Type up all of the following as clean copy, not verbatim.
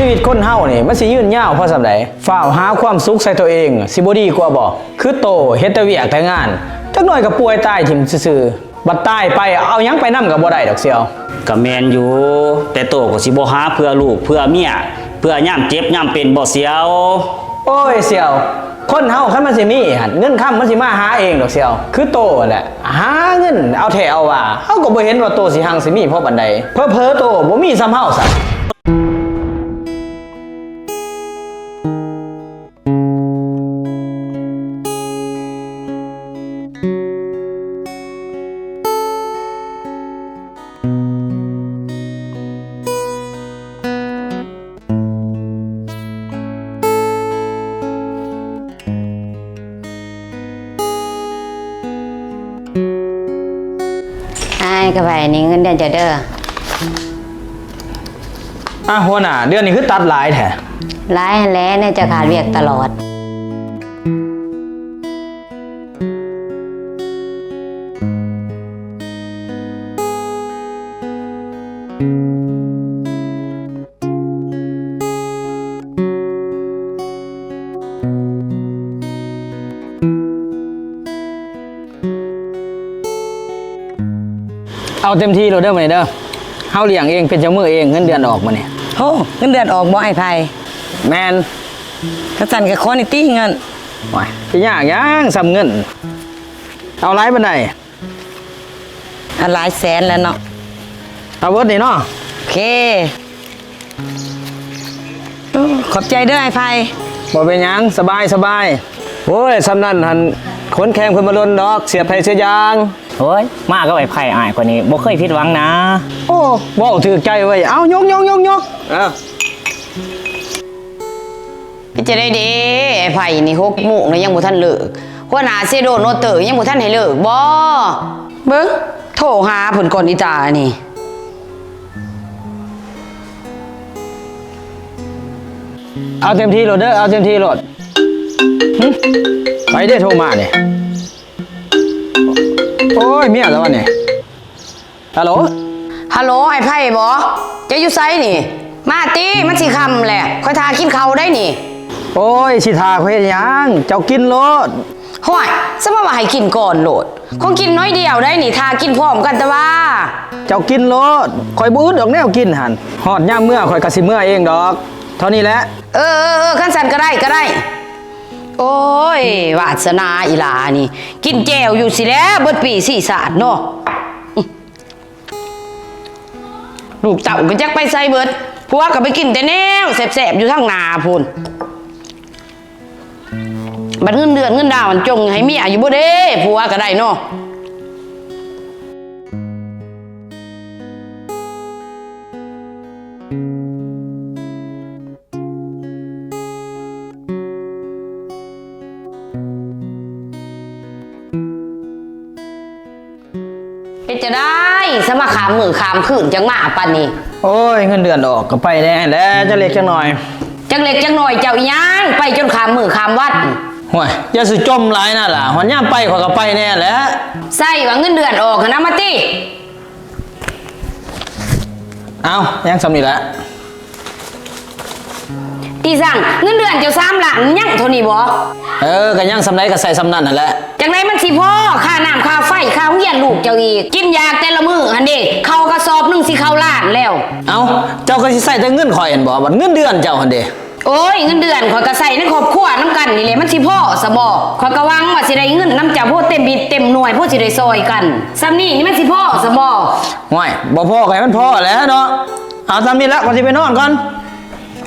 ชีวิตคนเฮานี่มันสิยืนยาวเพราะสำใดฝ่าวหาความสุขใส่ตัวเองสิบ่ดีกว่าบ่คือโตเฮ็ดแต่เวียกแต่งานจักหน่อยก็ป่วยตายถิ่มซื่อๆบัดตายไปเอาหยังไปนำก็บ่ได้ดอกเสี่ยวก็แม่นอยู่แต่โตก็สิบ่หาเพื่อลูกเพื่อเมียเพื่อย่ามเจ็บย่ามเป็นบ่เสียวโอ้ยเสี่ยวคนเฮาคันมันสิมีหั่นเงินค้ำมันสิมาหาเองดอกเสี่ยวคือโตแหละหาเงินเอาแท้เอาว่าเฮาก็บ่เห็นว่าโตสิหังสิมีเพราะบันใดเผลอๆโตบ่มีซ้ำเฮาซะก็ไปนี่เงินเดือนจะเด้อหัวหน้าเดือนนี้คือตัดหลายแท้หลายแล้วเนี่ยจะขาดเวียกตลอดเอาเต็มที่เราเด้อมื้อนี้เด้อเฮาเลี้ยงเองเป็นเจ้ามือเองเงินเดือนออกมื้อนี้โหเงินเดือนออกบ่ไอ้ไผแม่นกระสั่นกับคนนี่ตี้เงินโอ้ยสิยากหยังซ้ำเงินเอาหลายปานใดหลายแสนแล้วเนาะเอาเบิดนี่เนาะโอเคขอบใจเด้อไอ้ไผบ่เป็นหยังสบายโอ้ยซ้ำนั้นหั่นคนแข่งเพิ่นมาลนดอกเสียไผเสียยางโอ้ยมาก็ไอ้ไผ่อ้ายกว่านี้บ่เคยผิดหวังนะโอ้เว้าถูกใจเว้ยเอายกพี่จะได้ดีไอ้ไผนี่6 โมงแล้วยังบ่ทันเลิกหัวหน้าเซโดโนเตอร์ยังบ่ทันให้เลิกบ่เบิ่งโทรหาเพิ่นก่อนอีตานี่เอาเต็มที่โลดเด้อเอาเต็มที่โลดไปได้โทรมาเนี่ยโอ้ยเมียแล้ววะเนี่ยฮัลโหลไอ้ไผ่บ่จะอยู่ไสนี่มาติมันสิค่ำแหละค่อยทากินข้าวได้นี่โอ้ยสิทาเฮ็ดหยังเจ้ากินโลดห้วยซะว่าให้กินก่อนโลดคงกินน้อยเดียวได้นี่ทากินพร้อมกันแต่ว่าเจ้ากินโลดข่อยบ่อึดดอกแนวกินหั่นฮอดยามเมื่อข่อยก็สิเมื่อเองดอกเท่านี้แหละคันสั่นก็ได้โอ้ยวาสนาอีหลานี่กินแก้วอยู่สิแล้วเบิดปี4 ศาสตร์เนาะลูกเต่าก็จักไปใส่เบิดผัวก็ไปกินแต่แนวแสบๆอยู่ทางนาพูนบัดเงินเดือนเงินดาวมันจงให้เมียอยู่บ่เด้ผัวก็ได้เนาะเป็นจะได้สมาขามมือขามขืนจังมาปานนี้โอ้ยเงินเดือนออกก็ไปแน่แล้วจะเล็กจังหน่อยจังเล็กจังหน่อยเจ้าอีหยังไปจนขามมือขามวัดห่วยอย่าสิจมหลายน่ะล่ะหอนย่ามไปข่อยก็ไปแน่แหละใส่ว่าเงินเดือนออกนะมาติเอายังสำนี่แหละตีสั่งเงินเดือนเจ้า3 ล้านยังเท่านี้บ่ก็ยังสำไรก็ใส่สำนั่นนั่นแหละจังไดมันสิพ่อค่าน้ำค่าไฟค่าเฮียนลูกเจ้าอีกกินยาแต่ละมื้อหั่นเด้เข้ากระสอบนึงสิเข้าล้านแล้วเอาเจ้าก็สิใส่แต่เงินข่อยหั่นบ่บัดเงินเดือนเจ้าหั่นเด้โอ้ยเงินเดือนข่อยก็ใส่ในครอบครัวนํกันนี่แหละมันสิพ่อซะบ่ข่อยก็หวังว่าสิได้เงินนำเจ้าโพเต็มบิดเต็มหน่วยโพสิได้ซอยกันซ้ำนี่มันสิพ่อซะบ่ห่วยบ่พ่อก็ให้มันพ่อแหละเนาะเอาซ้ำนี่ละก่อนสิไปนอนก่อน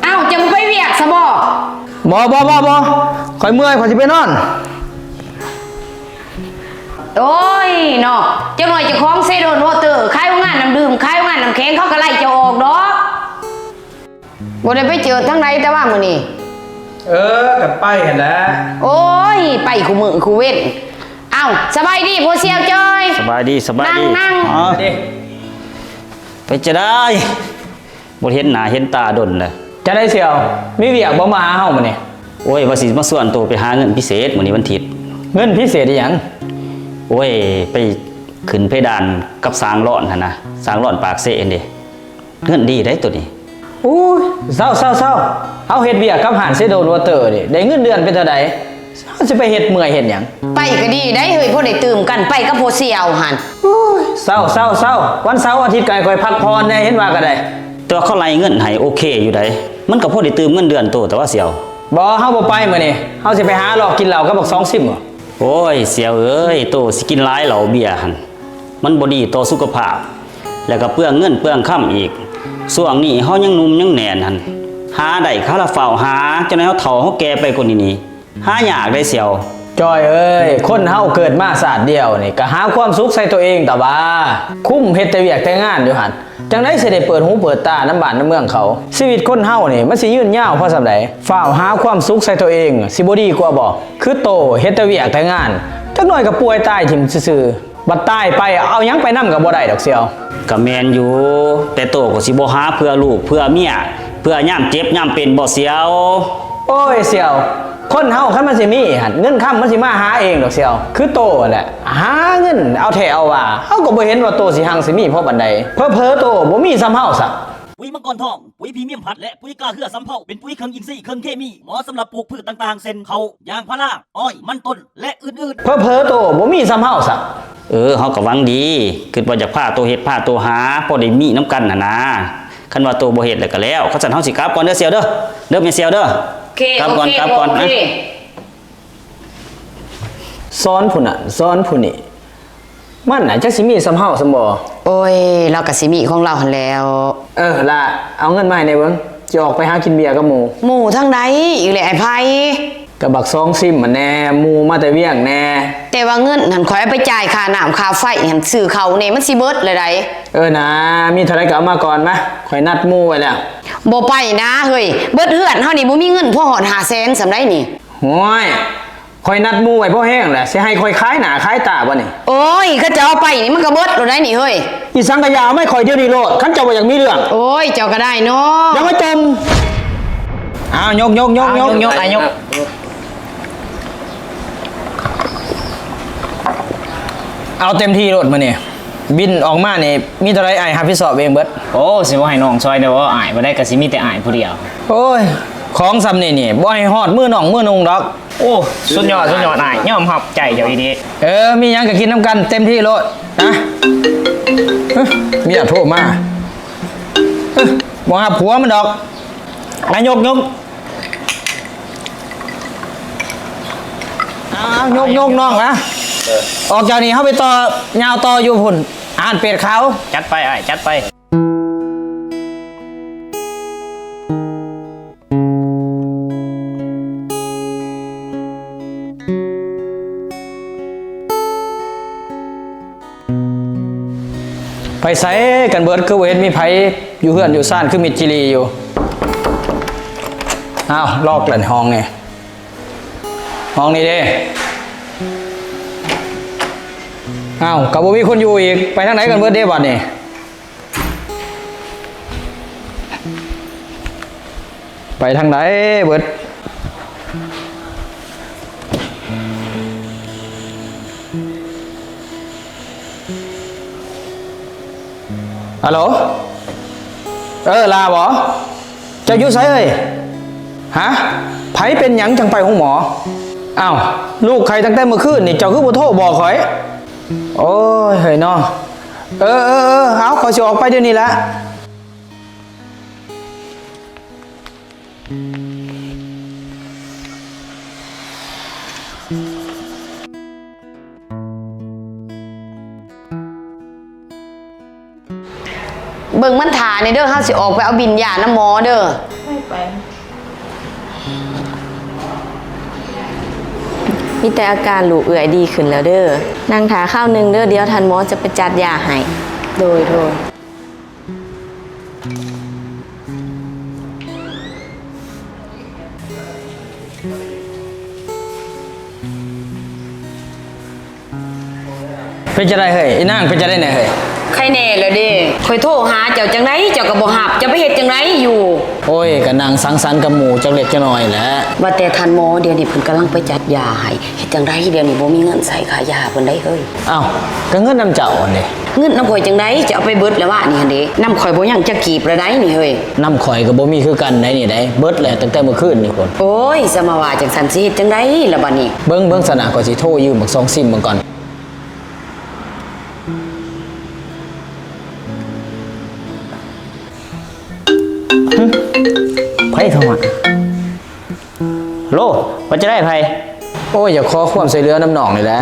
เอ้าจะไปเวียกซะบ่บ่ข่อยเมื่อยข่อยสิไปนอนโอ้ยเนาะเจ้าหน่อยเจ้าของเซโดโนเตอร์ขายงานน้ำดื่มขายงานน้ำแข็งเขาก็ไล่เจ้าออกดอกบ่ได้ไปเจอทั้งไหนแต่ว่ามื้อนี้กับไปเห็นแล้วโอ้ยไปคู่มือคู่เว้นเอ้าสบายดีพ่อเสี่ยวจ้อยสบายดีนั่งไปจะได้บ่เห็นหน้าเห็นตาดนเลยจะได้เสี่ยวมีเวียกบ่มาหาเฮามื้อนี้โอ้ยว่าสิมาส่วนตัวไปหาเงินพิเศษมื้อนี้วันอาทิตย์เงินพิเศษอีหยังโอ้ยไปขึ้นเพดานกับสร้างร้อนหั่นนะสร้างร้อนปากเสะเด้เงินดีได้ตัวนี้ โอ้ยเศร้าเอาเฮ็ดเวียกกับหานเซโดนวอเตอร์นี่ได้เงินเดือนเป็นเท่าใดเฮาสิไปเฮ็ดเมื่อยเฮ็ดหยัง ไปก็ดีได้เฮ้ยพวกได้ตื่มกันไปกับโพเสียวหัน เศร้าวันเสาร์อาทิตย์ก็ให้ค่อยพักผ่อนแน่เห็นว่าก็ได้ แต่ว่าเขาไล่เงินให้โอเคอยู่ได้มันก็พอได้ตื่มเงินเดือนโตแต่ว่าเสียว บ่เฮาบ่ไปมื้อนี้เฮาสิไปหาหลอกกินเหล้ากับบัก2ซิมบ่ โอ้ยเสียวเอ้ยโตสิกินหลายเหล้าเบียร์หั่นมันบ่ดีต่อสุขภาพ แล้วก็เปลืองเงินเปลืองค่ำอีกช่วงนี้เฮายังหนุ่มยังแน่นหั่นหาได้คาราเฝ้าหาจนให้เฮาเฒ่าเฮาแก่ไปกว่านี้นี่หายากได้เสียว จอยเอ้ยคนเฮาเกิดมาศาสตร์เดียวนี่ก็หาความสุขใส่ตัวเองแต่ว่าคุ้มเฮ็ดแต่เวียกแต่งานอยู่หั่นจังได๋สิได้เปิดหูเปิดตาน้ำบ้านน้ำเมืองเขาชีวิตคนเฮานี่มันสิยืนยาวเพราะสำใดฝ้าวหาความสุขใส่ตัวเองสิบ่ดีกว่าบ่คือโตเฮ็ดแต่เวียกแต่งานจักหน่อยก็ป่วยตายทิ่มซื่อๆบัดตายไปเอาหยังไปนำก็บ่ได้ดอกเสียว ก็แม่นอยู่แต่โตก็สิบ่หาเพื่อลูกเพื่อเมียเพื่อย่ามเจ็บย่ามเป็นบ่เสียว โอ้ยเสียวคนเฮาคันมันสิมีหั่นเงินค้ำมันสิมาหาเองดอกเสียวคือโตแหละหาเงินเอาแท้เอาว่าเฮาก็บ่เห็นว่าโตสิหังสิมีเพราะบันใดเผลอๆโตบ่มีซ้ำเฮาซะ ปุ๋ยมังกรทอง ปุ๋ยพรีเมียมพัดและปุ๋ยกล้าเหือสำเภาเป็นปุ๋ยเครื่องอินทรีย์เครื่องเคมีเหมาะสำหรับปลูกพืชต่างๆเช่นเขายางพาราอ้อย มันต้น และอื่นๆ เผลอๆโตบ่มีซ้ำเฮาซะ เฮาก็หวังดีคิดว่าอยากพาโตเฮ็ดพาโตหาพอได้มีน้ำกันน่ะนะคันว่าโตบ่เฮ็ดแล้วก็แล้วเขาสั่นเฮาสิกลับก่อนเด้อเสียวเด้อแม่เสียวเด้อ โอเค กลับก่อน โอเค กลับก่อน โอ นะ เค ซ้อนผู้น่ะซ้อนผู้นี่มันน่ะจักสิมีซ้ำเฮาซ้ำบ่ โอ้ยเราก็สิมีของเราหันแล้ว ล่ะเอาเงินมาให้ในเบิ่งสิออกไปหากินเบียร์กับหมู่ หมู่ทั้งใดอีกแหละไอ้ไผ กับบัก2ซิมมันแน่หมู่มาแต่เวียงแน่ แต่ว่าเงินหันข่อยเอาไปจ่ายค่าน้ำค่าไฟหันซื้อเขาเนี่ยมันสิเบิดเลยได นะมีเท่าไรก็เอามาก่อนมาข่อยนัดหมู่ไว้แล้ว บ่ไปนะเฮ้ยเบิดเฮือนเฮานี่บ่มีเงินพอหอด500,000สำได้นี่ โห้ยข่อยนัดหมู่ไว้พอแห้งแหละสิให้ข่อยขายหน้าขายตาบ่นี่ โอ้ยเขาจะเอาไปนี่มันก็เบิดเลยได้นี่เฮ้ย อีสังกะยาไม่ข่อยเดียวนี่โลดคันเจ้าบ่อยากมีเรื่อง โอ้ยเจ้าก็ได้เนาะ อย่ามาจมอ้าวยกเอาเต็มที่โลดมาเนี่ยบินออกมานี่มีเท่าไรไอ้รับผิดชอบเองเบิด โอ้สิว่าให้น้องซอยเด้อว่าอ้ายบ่ได้ก็สิมีแต่อ้ายผู้เดียว โอ้ยของซ้ำนี่บ่ให้ฮอดมือน้องมือนุงดอก โอ้สุดยอดอ้ายยอมรับใจเจ้าอีดี มีหยังก็กินน้ำกันเต็มที่โลดนะเมียโทรมาบ่หาผัวมันดอกนายกยกน้องนะออกจากนี้เขาไปต่อยาวต่ออยู่พุ่นอ่านเป็ดเขา จัดไปอ้ายจัดไป ไปใส่กันเบิดคือเห็นมีไผอยู่เฮือนอยู่ซ่านคือมิดจิรีอยู่อ้าวลอกหลันห้องนี่ห้องนี้เด้อ้าวกับบ่มีคนอยู่อีกไปทางไหนกันเบิดเด้บัดนี่ไปทางไหนเบิดฮัลโหลลาบ่เจ้าอยู่ไสเอ้ยฮะไผเป็นหยังจังไปห้องหมออ้าวลูกใครตั้งแต่เมื่อคืนนี่เจ้าคือบ่โทรบอกข่อยโอ้ยเฮ้ยน้องเอาขอสิออกไปเดี๋ยวนี้ละเบิ่งมันถ่าในเด้อเฮาสิออกไปเอาบินยาน้ำหมอเด้อ มีแต่อาการลูกเอื่อยดีขึ้นแล้วเด้อนั่งถาข้าวหนึงเด้อเดี๋ยวทันหมอจะไปจัดยาให้โดย เป็นจะได้เฮ้ยไอ้นางเป็นจะได้ไหนเฮ้ย ใครแน่เลยเด้ข่อยโทรหาเจ้าจังไดเจ้าก็บ่รับจะไปเฮ็ดจังไดอยู่ โอ้ยก็นางสังสรรค์กับหมู่จักเล็กจักน้อยแหละ ว่าแต่ทันหมอเดี๋ยวนี้เพิ่นกำลังไปจัดยาให้เฮ็ดจังไดเดี๋ยวนี้บ่มีเงินใส่ค่ายาเพิ่นได้เฮ้ย อ้าวก็เงินนำเจ้าอันนี้ เงินน้ำข่อยจังไดจะเอาไปเบิดแล้วว่านี่หั่นเด้น้ำข่อยบ่ยังจะกีบแล้วได้นี่เฮ้ย น้ำข่อยก็บ่มีคือกันได้นี่ได้เบิดแล้วตั้งแต่เมื่อคืนนี่คน โอ้ยสมาว่าจังสันสิเฮ็ดจังไดล่ะบัดนี้ เบิ่งสนะก็สิโทรยืมบัก2ซิมมาก่อนไผโทรมา โลว่าจะได้ไผ โอ้ยอยากขอความช่วยเหลือน้ำหนองนี่แหละ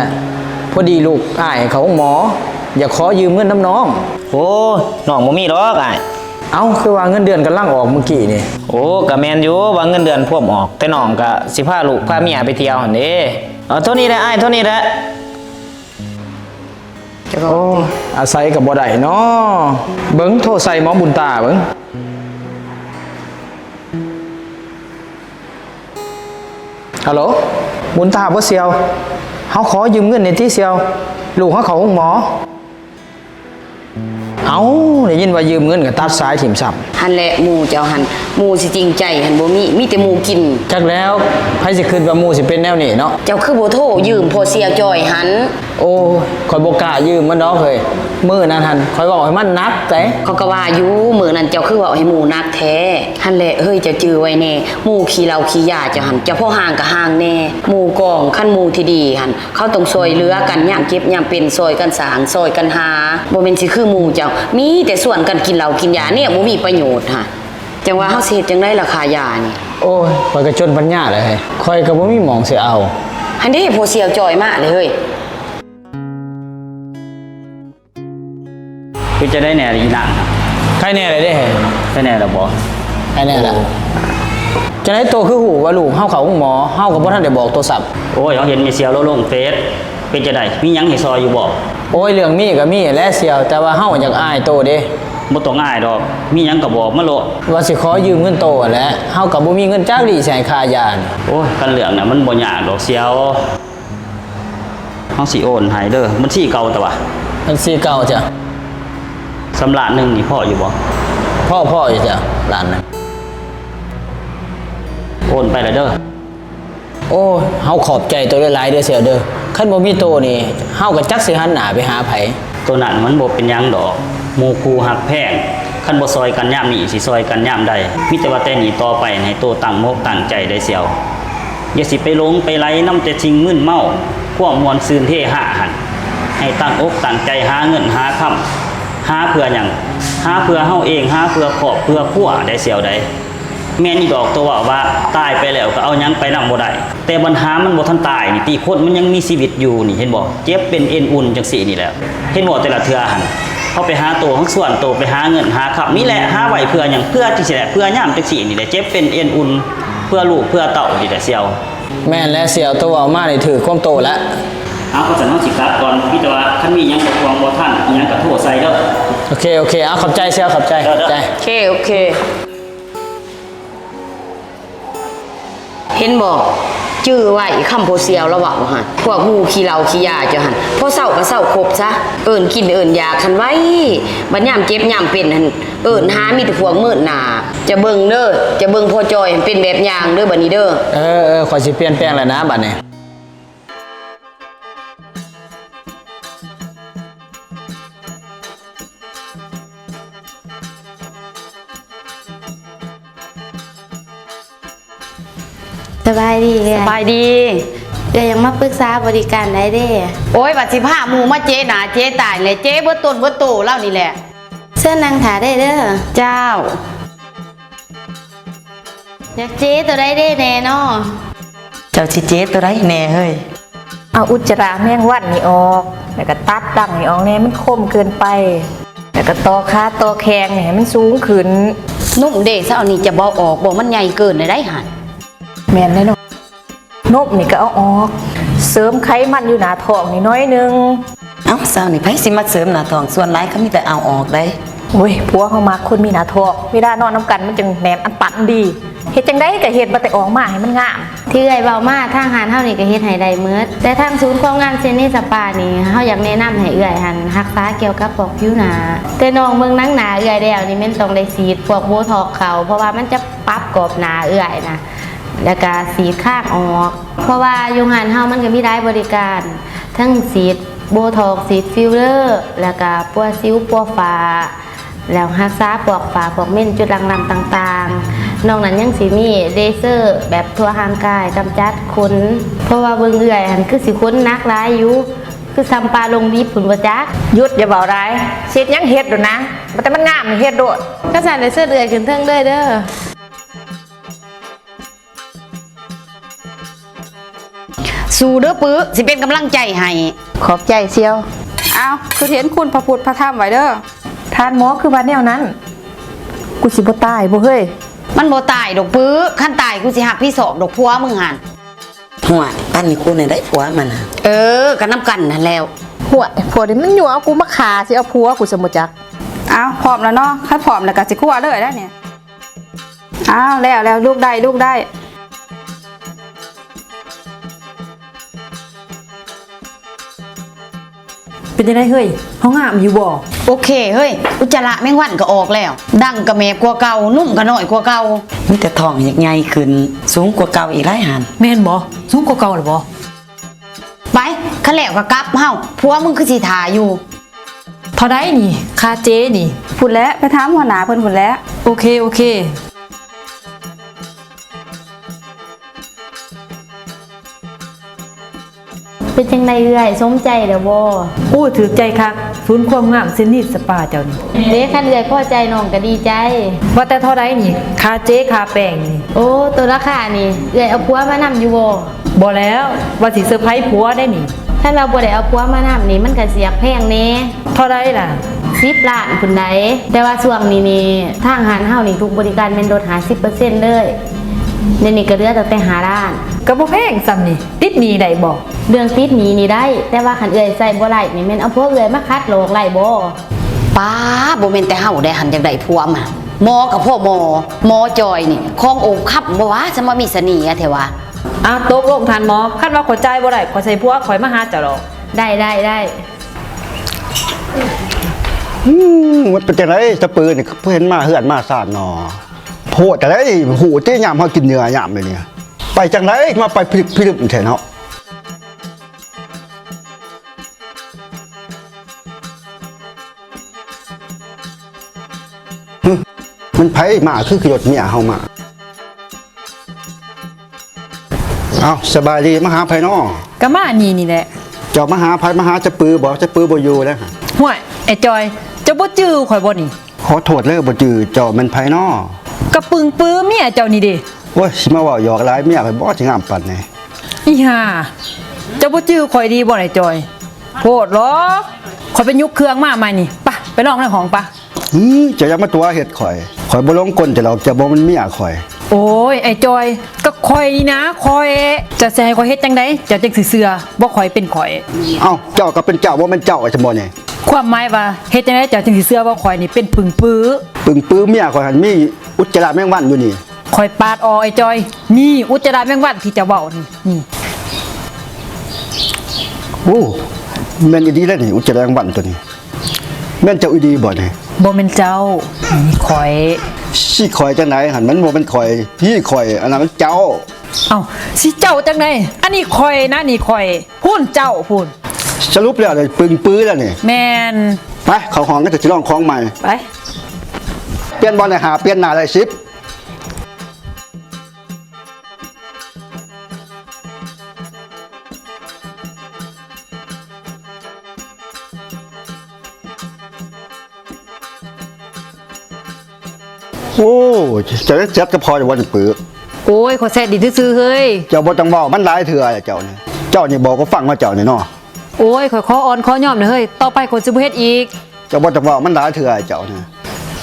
พอดีลูกอ้ายเขาหมอ อยากขอยืมเงินน้ำน้อง โอ้น้องบ่มีหรอกอ้าย เอ้าคือว่าเงินเดือนกำลังออกเมื่อกี้นี่ โอ้ก็แม่นอยู่ว่าเงินเดือนพวกออก แต่น้องก็สิพาลูกพาเมียไปเที่ยวหั่นเด้เอาเท่านี้แหละอ้ายเท่านี้แหละ โอ้อาศัยกับบ่ได้เนาะเบิ่งโทรใส่หมอบุญตาเบิ่งฮัลโหลบุญตาบ่เสียวเฮาขอยืมเงินในที่เสียวลูกเฮาเข้าห้องหมอเอ้าได้ยินว่ายืมเงินก็ตัดสายถิ่มซับ หันแหละหมู่เจ้าหันหมู่สิจริงใจหันบ่มีแต่หมู่กิน จักแล้วไผสิคิดว่าหมู่สิเป็นแนวนี้เนาะ เจ้าคือบ่โทรยืมพอเสียจอยหัน โอ้ข่อยบ่กล้ายืมมันดอกเฮ้ยมื้อนั้นหั่นข่อยเว้าให้มันหนักแต่ เขาก็ว่าอยู่มื้อนั้นเจ้าคือว่าเอาให้หมู่นักแท้หันแหละเฮ้ยเจ้าจื้อไว้แน่หมู่ขี้เหล้าขี้ยาเจ้าหันเจ้าพ่อห่างก็ห่างแน่หมู่กองคันหมู่ที่ดีหันเขาต้องช่วยเหลือกันยามเจ็บยามเป็นช่วยกันสร้างช่วยกันหาบ่แม่นสิคือหมู่เจ้ามีแต่ส่วนกันกินเหล้ากินยาเนี่ยบ่มีประโยชน์ฮะจังว่าเฮาสิเฮ็ดจังได๋ราคายานี่ โอ้ยข่อยก็จนปัญญาเลยเฮ้ยข่อยก็บ่มีหม่องสิเอา หันเด้พอเสียจอยมาเลยเฮ้ย คือจะได้แหน่อีนางครับ ใครแน่เลยเด้เฮ้ย ได้แหน่แล้วบ่ ใครแน่ล่ะจะได้โตคือหูว่าลูกเฮาเข้าห้องหมอเฮาก็บ่ทันได้บอกโทรศัพท์ โอ้ยเขาเห็นมีเสียวแล้วลงเฟซเป็นจะได้มีหยังให้ซอยอยู่บ่ โอ้ยเรื่องมีก็มีแหละเสียวแต่ว่าเฮาอยากอายโตเด้ บ่ต้องง่ายดอกมีหยังก็บอกมาโลด ว่าสิขอยืมเงินโตแหละเฮาก็บ่มีเงินจักดีสิให้ค่ายานี่ โอ้ยกันเรื่องน่ะมันบ่ยากดอกเสียวเฮาสิโอนให้เด้อมันสิเก่าแต่ว่า มันสิเก่าจ้ะ สำราญหนึงนี่พออยู่บ่ พ่ออยู่จ้ะหลานน่ะ โอนไปแล้วเด้อ โอ้ยเฮาขอบใจโตหลายๆเด้อเสียวเด้อคันบ่มีโตนี่เฮาก็จักสิหันหน้าไปหาไผ ตัวนั้นมันบ่เป็นหยังดอกหมู่คู่หักแพงคันบ่ซอยกันยามนี้สิซอยกันยามใดมีแต่ว่าแต่นี้ต่อไปให้โตตั้งมกตั้งใจได้เสียวอย่าสิไปหลงไปไหลนำแต่สิ่งมึนเมาความมวนซืนเทหะหันให้ตั้งอกตั้งใจหาเงินหาค่ำหาเพื่อหยังหาเพื่อเฮาเองหาเพื่อครอบเพื่อครัวได้เสียวใดแม่นอีดอกตัวว่าตายไปแล้วก็เอาหยังไปนำบ่ได้แต่ปัญหามันบ่ทันตายนี่ตีคนมันยังมีชีวิตอยู่นี่เห็นบ่เจ็บเป็นเอ็นอุ่นจังซี่นี่แหละเห็นบ่แต่ละเทื่อหั่นเขาไปหาตัวของส่วนตัวไปหาเงินหาขับนี่แหละหาไว้เพื่อหยังเพื่อที่สิแหละเพื่อยามจังซี่นี่แหละเจ็บเป็นเอ็นอุ่นเพื่อลูกเพื่อเต้านี่แหละเสียว แม่นแล้วเสียวโตเอามานี่ถือความโตแล้ว เอาก็จะเฮาสิกลับก่อนพี่แต่ว่าคันมีหยังบ่ทวงบ่ทันอีหยังก็โทรใส่เด้อ โอเคเอาขอบใจเสียวขอบใจ เด้อ ใจ โอเคเห็นบ่จื้อไว้คำโพเสียวแล้วเว้าหั่นพวกหมู่ขี้เหล้าขี้ยาเจ้าหั่นพอเศร้าก็เศร้าครบซะเอิ้นกินเอิ้นยาคันไว้บัดยามเจ็บยามเป็นหั่นเอิ้นหามีแต่พวกมืดหน้าจะเบิ่งเด้อจะเบิ่งพ่อจอยให้เป็นแบบอย่างเด้อบัดนี้เด้อ ขอยสิเปลี่ยนแปลงแล้วนะบัดนี้ สบายดีเลย สบายดี เดี๋ยวยังมาปรึกษาบริการได้เด้ โอ้ยบัดสิพาหมู่มาเจ๊หนาเจ๊ตายเลยเจ๊เบิดต้นเบิดโตแล้วนี่แหละ เสื้อนางถาได้เด้อ เจ้า อยากเจ๊ตัวได้เด้แน่เนาะ เจ้าสิเจ๊ตัวไรแน่เฮ้ย เอาอุจจาระแมงวันนี่ออก แล้วก็ตัดดังนี่ออกแน่มันคมเกินไป แล้วก็ตอขาตอแขงนี่ให้มันสูงขึ้น นุ่มเด้ซะเอานี่จะบ่ออกบ่มันใหญ่เกินเลยได้หั่น แม่นแน่เนาะนบนี่ก็เอาออก เสริมไขมันอยู่หน้าท้องนี่น้อยนึง เอ้าสาวนี่ไผสิมาเสริมหน้าท้องส่วนหลายเขามีแต่เอาออกได้ โอ้ยผัวเขามาคนมีหน้าท้องเวลานอนน้ำกันมันจึงแหนมอันปันดีเฮ็ดจังได้ก็เฮ็ดบ่แต่ออกมาให้มันงาม ที่เอ่ยเบามาทางหารเฮานี่ก็เฮ็ดให้ได้เมิดแต่ทางศูนย์ความงามเซนี่สปานี่เฮาอยากแนะนำให้เอื้อยหันรักษาเกี่ยวกับพวกผิวหนาแต่น้องเบิ่งหนังหนาเอื้อยแล้วนี่แม่นต้องได้ฉีดพวกโบท็อกซ์เขาเพราะว่ามันจะปรับกรอบหนาเอื้อยนะแล้วก็สีดข้างออก เพราะว่าโรงงานเฮามันก็มีได้บริการทั้งสีด โบท็อกซ์ฉีดฟิลเลอร์แล้วก็ปัวซิ้วปัวฝ้าแล้วรักษาพวกฝ้าพวกเม่นจุดด่างดำต่างๆนอกนั้นยังสิมีเลเซอร์แบบทั่วร่างกายกำจัดขนเพราะว่าเบิ่งเอื่อยหันคือสิขนนักหลายอยู่คือซ้ำปลาลงดิบผุนบ่จัก หยุดอย่าเบาร้ายเฮ็ดหยังเฮ็ดโดดนะแต่มันงามนี่เฮ็ดโดด ก็สั่นเลเซอร์เอื่อยขึ้นเทิงเลยเด้อ สู้เด้อปื้อสิเป็นกำลังใจให้ ขอบใจเซียว อ้าวคือเห็นคุณพระพุทธพระธรรมไว้เด้อ ทานหมอคือว่าแนวนั้น กูสิบ่ตายบ่เฮ้ย มันบ่ตายดอกปื้อขั้นตายกูสิหักพี่ศอกดอกพัวมึงหัน หัวปั้นนี่กูเนี่ยได้ผัวมันน่ะ กันน้ำกันนั่นแล้ว หัวผัวนี่มันอยู่เอากูมาฆ่าสิเอาผัวกูสมบ่จัก อ้าวพร้อมแล้วเนาะคัดพร้อมแล้วก็สิคั่วเลยได้เนี่ยอ้าวแล้วลูกได้ เป็นจังได๋เฮ้ยเฮางามอยู่บ่ โอเคเฮ้ยอุจจาระแมงวันก็ออกแล้ว ดังก็แม่กว่าเก่านุ่มก็น้อยกว่าเก่า มีแต่ท้องใหญ่ขึ้นสูงกว่าเก่าอีกหลายหัน แม่นบ่สูงกว่าเก่าหรือบ่ ไปคันแล้วก็กลับเฮาผัวมึงคือสิท่าอยู่ เท่าใดนี่ค่าเจนี่ พุ่นแล้วไปถามหัวหน้าเพิ่นพุ่นแล้ว โอเค เป็นจังไดเอื่อยสมใจเด้อบ่ โอ้ถือใจคักศูนย์ความงามเซนนิสปาเจ้านี่ เด้คันเอื่อยพอใจน้องก็ดีใจ ว่าแต่เท่าใดนี่ค่าเจค่าแป้งนี่ โอ้ตัวราคานี่เอื่อยเอาผัวมานำอยู่บ่ บ่แล้วว่าสิเซอร์ไพรส์ผัวได้นี่ ถ้าเราบ่ได้เอาผัวมานำนี่มันก็เสียแพงแน่ เท่าใดล่ะ 10 ล้านพุ่นใดแต่ว่าช่วงนี้นี่ทางหารเฮานี่ทุกบริการแม่นลด50%เลยเดี๋ยวนี้ก็เหลือแต่5ล้าน ก็บ่แพงซ้ำนี่ติดหนี้ได้บ่ เรื่องติดหนี้นี่ได้ แต่ว่าคันเอื่อยใส่บ่ไหลนี่แม่นเอาพวกเอื่อยมาคัดโลกไหลบ่ ป้าบ่แม่นแต่เฮาได้หันจังได๋ผัวมาหมอกับพ่อหมอจอยนี่คองโอกคับบ่ว่าจะมามีเสน่ห์อะแท้ว่า ตกลงทานหมอคันว่าขอจ่ายบ่ได้ขอใส่ผัวขอยมาหาเจ้าดอก ได้ มันเป็นจังไรสะปืนนี่เพิ่นมาเฮือนมาซ่านนอโพดแต่ไรหูที่ยามเฮากินเนื้อยามเลยเนี่ยไปจังไรมาไปพิลึกแท้เนาะมันไผมาคือขยดเมียเฮามาเอาสบายดีมาหาไผน้อ ก็มานี่แหละ เจ้ามาหาไผมาหาจะปือบ่จะปือบ่อยู่แล้วฮะ ห่วยไอ้จอยเจ้าบ่จื้อข่อยบ่นี่ ขอโทษเลยบ่จือเจ้ามันไผน้อก ระปึงปื้อเมียเจ้านี่เด้ โอ้ยสิมาเว้าหยอกหลายเมียไปบ่สิงามปานนี้ อีห่าเจ้าบ่จื้อข่อยดีบ่ไอ้จอยโพดหรอข่อยไปยุกเครื่องมาใหม่นี่ไปลองในห้องปะ เจ้าอย่ามาตัวเฮ็ดข่อยบ่ลงกลจะหรอกจะบ่มันเมียข่อย โอ้ยไอ้จอยก็ข่อยนี่นะข่อยจะสิให้ข่อยเฮ็ดจังได๋เจ้าจังสิเชื่อบ่ข่อยเป็นข่อย เอ้าเจ้าก็เป็นเจ้าบ่แม่นเจ้าจังบ่นี่ ความหมายว่าเฮ็ดจังได๋เจ้าจังสิเชื่อว่าข่อยนี่เป็นปึงปื้อ ปึงปื้อเมียข่อยหันมีอุจจาระแมงวันอยู่นี่ ข่อยปาดออไอ้จอยนี่อุจจาระแมงวันที่จะเว้านี่ โอ้แม่นอีดีแล้วนี่อุจจาระแมงวันตัวนี้แม่นเจ้าอีดีบ่นี่ บ่แม่นเจ้านี่ข่อย สิข่อยจังไหนหันมันบ่แม่นข่อยพี่ข่อยอันนั้นมันเจ้า เอ้าสิเจ้าจังได๋อันนี้ข่อยนะนี่ข่อยพูนเจ้าพูน สรุปแล้วนี่ปึงปื้อแล้วนี่ แม่น ไปเข้าห้องกันจะสิลองของใหม่ ไป เปลี่ยนบ่ได้หาเปลี่ยนหน้าได้10โอ้จะได้จัดก็พอจะบ่จะปึก โอ้ยขอแซ่ดีซื่อๆเฮ้ย เจ้าบ่ต้องเว้ามันหลายเถื่อเจ้านี่เจ้านี่บอกก็ฟังว่าเจ้านี่เนาะ โอ้ยขออ่อนขอยอมเลยเฮ้ยต่อไปขอสิบ่เฮ็ดอีก เจ้าบ่ต้องเว้ามันหลายเถื่อเจ้านี่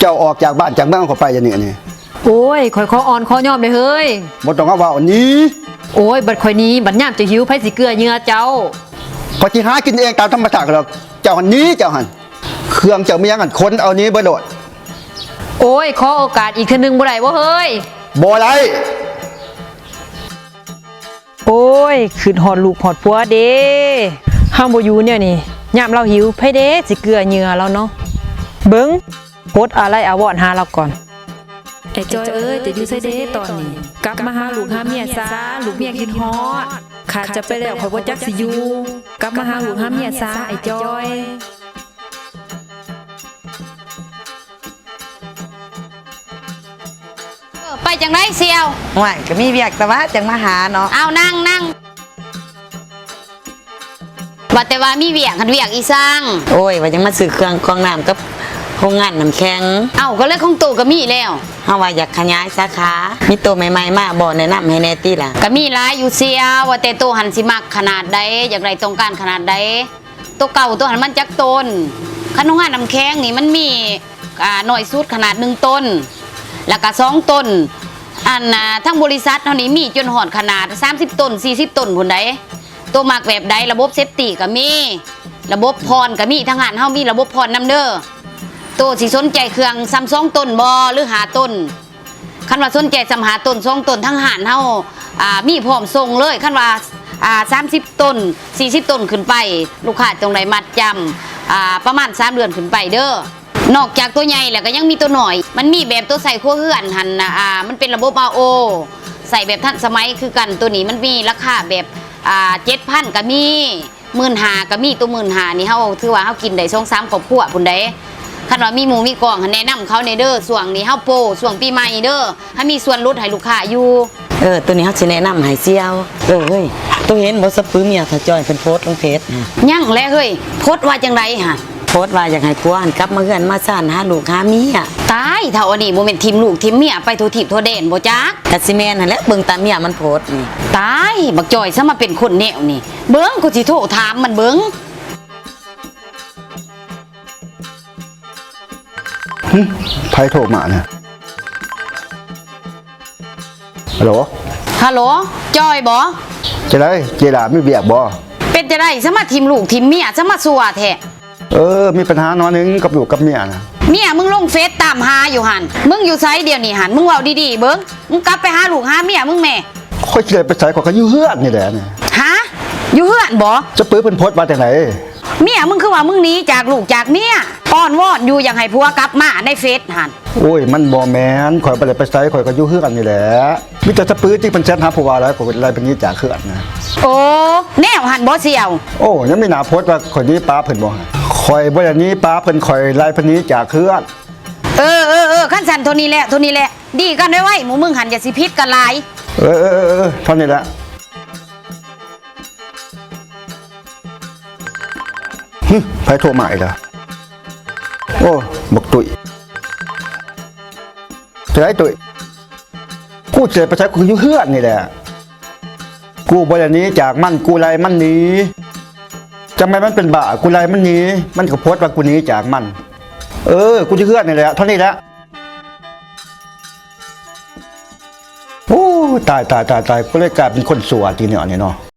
เจ้าออกจากบ้านจากเมืองเข้าไปอย่างนี้นี่ โอ้ยขออ่อนขอยอมเลยเฮ้ย บ่ต้องเว้าอันนี้ โอ้ยบัดข่อยนี้บัดยามจะหิวไผสิเกลือเหงื่อเจ้า พอสิหากินเองตามธรรมชาติของเราเจ้าหันนี้เจ้าหันเครื่องเจ้ามีหยังหันคนเอานี้บ่โดด โอ้ยขอโอกาสอีกเทื่อนึงบ่ได้บ่เฮ้ย บ่ได้ โอ้ยขึ้นฮอดลูกฮอดผัวเด้ห้ามบ่อยู่เนี่ยนี่ยามเราหิวไผเด้สิเกลือเหงื่อเราเนาะเบิ่งโพดอะไรอาวรหาเราก่อนไอ้จอยเอ้ยจะอยู่ไสเด้ตอนนี้กลับมาหาลูกหาเมียซะลูกเมียคิดฮอดขาดจะไปแล้วข่อยบ่จักสิอยู่ กลับมาหาลูกหาเมียซะไอ้จอย ไปจังไรเซียว ห่วยก็มีเวียกแต่ว่าจังมาหาเนาะ เอานั่งว่าแต่ว่ามีเวียกหันเวียกอีสร้าง โอ้ยว่าจังมาซื้อเครื่องกรองน้ำกับโรงงานน้ำแข็ง เอาก็เลยของตู่ก็มีแล้ว เฮาว่าอยากขยายสาขามีตัวใหม่ๆมาบ่แนะนำให้แน่ติล่ะ ก็มีหลายอยู่เซียวว่าแต่ตัวหันสิมักขนาดใดอยากไรตรงการขนาดใดตัวเก่าตัวหันมันจักต้นขนมงานน้ำแข็งนี่มันมีหน่อยสุดขนาด1ต้นแล้วก็2ต้นอันทั้งบริษัทเท่านี้มีจนหอดขนาด30ต้น40ต้นพุ่นใดตัวมักแบบใดระบบเซฟตี้ก็มีระบบพรก็มีทางงานเฮามีระบบพรนำเด้อตัวสิสนใจเครื่องซ้ำ2ต้นบ่หรือ5ต้นคันว่าสนใจซ้ำ5ต้น2ต้นทั้งหานเฮามีพร้อมส่งเลยคันว่า30ต้น40ต้นขึ้นไปลูกค้าตรงไหนมัดจำประมาณ3เดือนขึ้นไปเด้อนอกจากตัวใหญ่แล้วก็ยังมีตัวหน่อยมันมีแบบตัวใส่ขั้วเฮือนหันมันเป็นระบบ RO ใส่แบบทันสมัยคือกันตัวนี้มันมีราคาแบบ7,000ก็มี15,000ก็มีตัว15,000นี่เฮาถือว่าเฮากินได้2-3ครอบครัวพุ่นใดคันว่ามีหมูมีกล่องแนะนำเขาในเด้อช่วงนี้เฮาโปรช่วงปีใหม่เด้อให้มีส่วนลดให้ลูกค้าอยู่ ตัวนี้เฮาสิแนะนำให้เซียวเฮ้ยตัวเห็นบ่สะปื้อเมียถ้าจอยเพิ่นโพสต์ลงเพจ ยังแล้วเฮ้ยโพสต์ว่าจังไดฮะ โพสต์ว่าอยากให้ผัวหันกลับมาเฮือนมาซ่านหาลูกหาเมีย ตายเท่าอันนี้บ่แม่นทีมลูกทีมเมียไปทั่วทิพย์ทั่วแดนบ่จัก ก็สิแม่นนั่นแหละเบิ่งตามเมียมันโพสต์นี่ ตายบักจอยซะมาเป็นคนแนวนี่เบิ่งกูสิโทรถามมันเบิ่ง ไผโทรมาเนี่ยฮัลโหล ฮัลโหลจอยบ่ จะได้เจดาไม่เบียกบ่ เป็นจะได้ซะมาทีมลูกทีมเมียซะมาสัวแท้ มีปัญหาน้อยนึงกับลูกกับเมียนะ เมียมึงลงเฟซตามหาอยู่หั่นมึงอยู่ไสเดี๋ยวนี้หั่นมึงเว้าดีๆเบิ่งมึงกลับไปหาลูกหาเมียมึงแม่ ค่อยสิได้ไปใส่ของก็อยู่เฮือนนี่แหละเนี่ย ฮะอยู่เฮือนบ่ จะปื้อเพิ่นโพสต์ว่าจังได เมียมึงคือว่ามึงหนีจากลูกจากเมียอ้อนวอนอยู่อยากให้ผัวกลับมาในเฟซหั่น โอ้ยมันบ่แม่นข่อยบ่ได้ไปใส่ข่อยก็อยู่เฮือนนี่แหละมีแต่จะปื้อที่เพิ่นแชทหาผู้ว่าแล้วข่อยอะไรเป็นนี้จากเฮือนนะ โอ้แนวหั่นบ่เสี่ยว โอ้ยังไม่น่าโพสต์ว่าข่อยนี้ป้าเพิ่นบ่ข่อยบ่อย่างนี้ป้าเพิ่นข่อยไล่เพิ่นนี้จากเฮือน ขั้นสันโทนี้แหละดีกันไว้หมูมึงหันอย่าสิพิษกันหลาย เท่านี้แหละไผโทรมาอีกแล้วโอ้บักตุ้ยจะได้ตุ้ยกูเจ็บไปใช้กูอยู่เฮือนนี่แหละกูบ่อย่างนี้จากมันกูไล่มันหนีจำไมมันเป็นบ้ากูไล่มันหนีมันก็โพสต์ว่ากูหนีจากมันกูอยู่เฮือนนี่แหละเท่านี้แหละโอ้ตายกูเลยกลายเป็นคนสัวทีเนี่ยเนาะ